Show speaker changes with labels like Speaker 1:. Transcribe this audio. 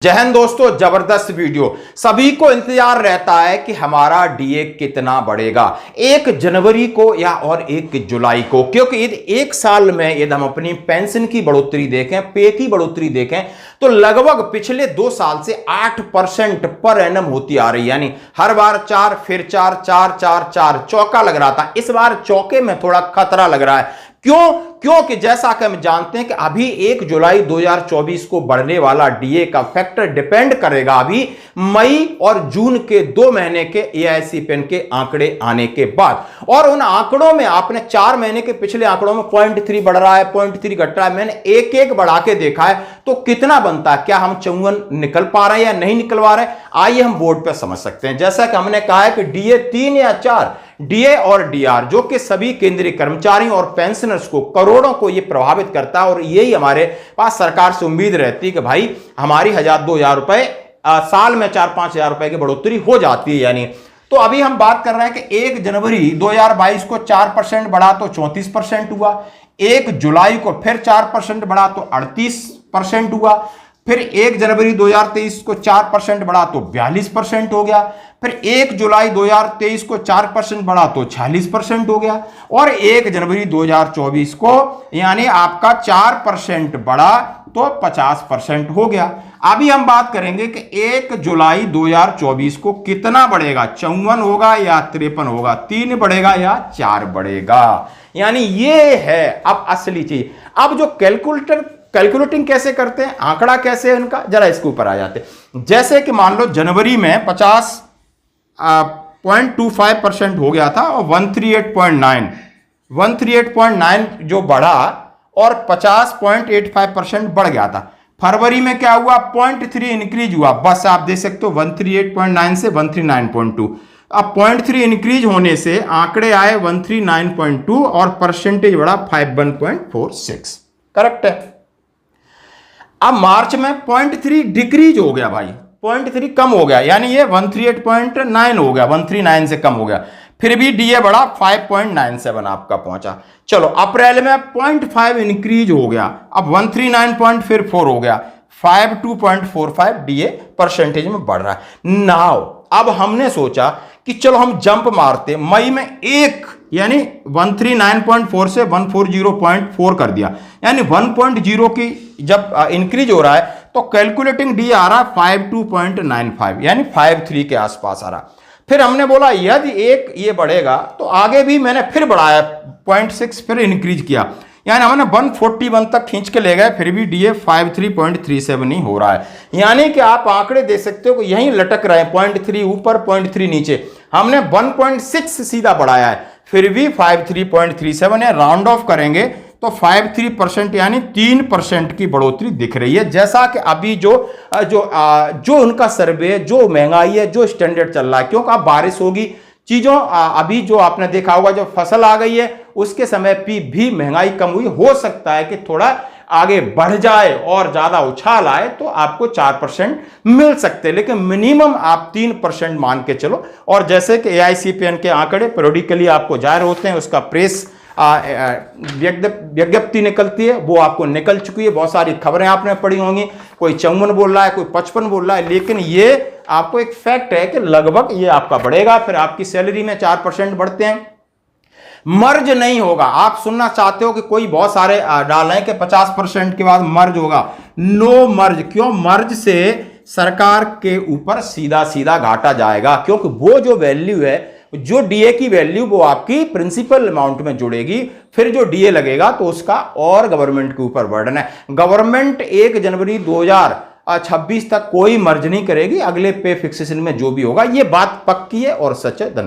Speaker 1: जय हिंद दोस्तों, जबरदस्त वीडियो। सभी को इंतजार रहता है कि हमारा डीए कितना बढ़ेगा 1 जनवरी को या और 1 जुलाई को, क्योंकि यदि एक साल में यदि हम अपनी पेंशन की बढ़ोतरी देखें, पे की बढ़ोतरी देखें, तो लगभग पिछले 2 साल से 8% पर एनम होती आ रही है। यानी हर बार 4 फिर 4 4 4 4 चौका लग रहा था। इस बार चौके में थोड़ा खतरा लग रहा है। क्योंकि जैसा कि हम जानते हैं कि अभी 1 जुलाई 2024 को बढ़ने वाला डीए का फैक्टर डिपेंड करेगा अभी मई और जून के 2 महीने के एआईसीपीएन के आंकड़े आने के बाद। और उन आंकड़ों में आपने 4 महीने के पिछले आंकड़ों में 0.3 बढ़ रहा है, 0.3 घट रहा है। मैंने एक एक बढ़ा के देखा है, तो कितना बनता है, क्या हम 54 निकल पा रहे हैं या नहीं निकल पा रहे हैं, आइए हम बोर्ड पर समझ सकते हैं। जैसा कि हमने कहा है कि डीए 3 या 4, डीए और डीआर जो कि सभी केंद्रीय कर्मचारियों और पेंशनर्स को, करोड़ों को यह प्रभावित करता है। और यही हमारे पास सरकार से उम्मीद रहती है कि भाई हमारी 1,000-2,000 रुपए साल में 4-5 हजार रुपए की बढ़ोतरी हो जाती है। यानी तो अभी हम बात कर रहे हैं कि 1 जनवरी 2022 को 4% बढ़ा तो 34% हुआ, 1 जुलाई को फिर 4% बढ़ा तो 38% हुआ, फिर 1 जनवरी 2023 को 4% बढ़ा तो 42% हो गया, फिर 1 जुलाई 2023 को 4% बढ़ा तो 46% हो गया, और 1 जनवरी 2024 को यानी आपका 4% बढ़ा तो 50% हो गया। अभी हम बात करेंगे कि 1 जुलाई 2024 को कितना बढ़ेगा, 54 होगा या 53 होगा, 3 बढ़ेगा या 4 बढ़ेगा। यानी ये है अब असली चीज। अब जो कैलकुलेटिंग कैसे करते हैं, आंकड़ा कैसे है इनका, जरा इसके ऊपर आ जाते हैं। जैसे कि मान लो जनवरी में 50.25% हो गया था और 138.9 जो बढ़ा और 50.85% बढ़ गया था। फरवरी में क्या हुआ, 0.3 इंक्रीज हुआ, बस आप देख सकते हो 138.9 से 139.2। अब 0.3 इंक्रीज होने से आंकड़े आए 139.2 और परसेंटेज बढ़ा 51.46। करेक्ट है। अब मार्च में 0.3 डिक्रीज हो गया भाई, 0.3 कम हो गया, यानी ये 138.9 हो गया, 139 से कम हो गया। फिर भी डीए बढ़ा 5.97 आपका पहुंचा। चलो अप्रैल में 0.5 इंक्रीज हो गया, अब 139.4 हो गया, 52.45 डीए परसेंटेज में बढ़ रहा है। नाउ अब हमने सोचा कि चलो हम जंप मारते, मई में 1 यानी 139.4 से 140.4 कर दिया, यानी 1.0 की जब इंक्रीज हो रहा है तो कैलकुलेटिंग डी आ रहा है 52.95 यानी 53 के आसपास आ रहा। फिर हमने बोला यदि 1 ये बढ़ेगा तो आगे भी मैंने फिर बढ़ाया 0.6, फिर इंक्रीज किया, यानी हमने 141 तक खींच के ले गए, फिर भी डीए 53.37 ही हो रहा है। यानी कि आप आंकड़े दे सकते हो कि यहीं लटक रहे हैं, 0.3 ऊपर 0.3 नीचे। हमने 1.6 सीधा बढ़ाया है, फिर भी 53.37 है। राउंड ऑफ करेंगे तो 53% यानी 3% की बढ़ोतरी दिख रही है। जैसा कि अभी जो उनका सर्वे, जो महंगाई है, जो स्टैंडर्ड चल रहा है, क्योंकि अब बारिश होगी, चीजों अभी जो आपने देखा होगा जो फसल आ गई है उसके समय भी महंगाई कम हुई, हो सकता है कि थोड़ा आगे बढ़ जाए और ज्यादा उछाल आए तो आपको 4% मिल सकते हैं, लेकिन मिनिमम आप 3% मान के चलो। और जैसे कि एआईसीपीएन के आंकड़े पीरियडिकली आपको जाहिर होते हैं, उसका प्रेस विज्ञप्ति निकलती है, वो आपको निकल चुकी है। बहुत सारी खबरें आपने पढ़ी होंगी, कोई 54 बोल रहा है, कोई 55 बोल रहा है, लेकिन ये आपको एक फैक्ट है कि लगभग ये आपका बढ़ेगा। फिर आपकी सैलरी में 4% बढ़ते हैं। मर्ज नहीं होगा, आप सुनना चाहते हो कि कोई बहुत सारे डाल हैं कि 50% के बाद मर्ज होगा। Know merge. क्यों? मर्ज से सरकार के ऊपर सीधा सीधा घाटा जाएगा, क्योंकि वो जो वैल्यू है, जो डीए की वैल्यू, वो आपकी प्रिंसिपल अमाउंट में जुड़ेगी, फिर जो डीए लगेगा तो उसका और गवर्नमेंट के ऊपर बर्डन है। गवर्नमेंट 1 जनवरी 2026 तक कोई मर्ज नहीं करेगी, अगले पे फिक्सेशन में जो भी होगा। ये बात पक्की है और सच है। धन्यवाद।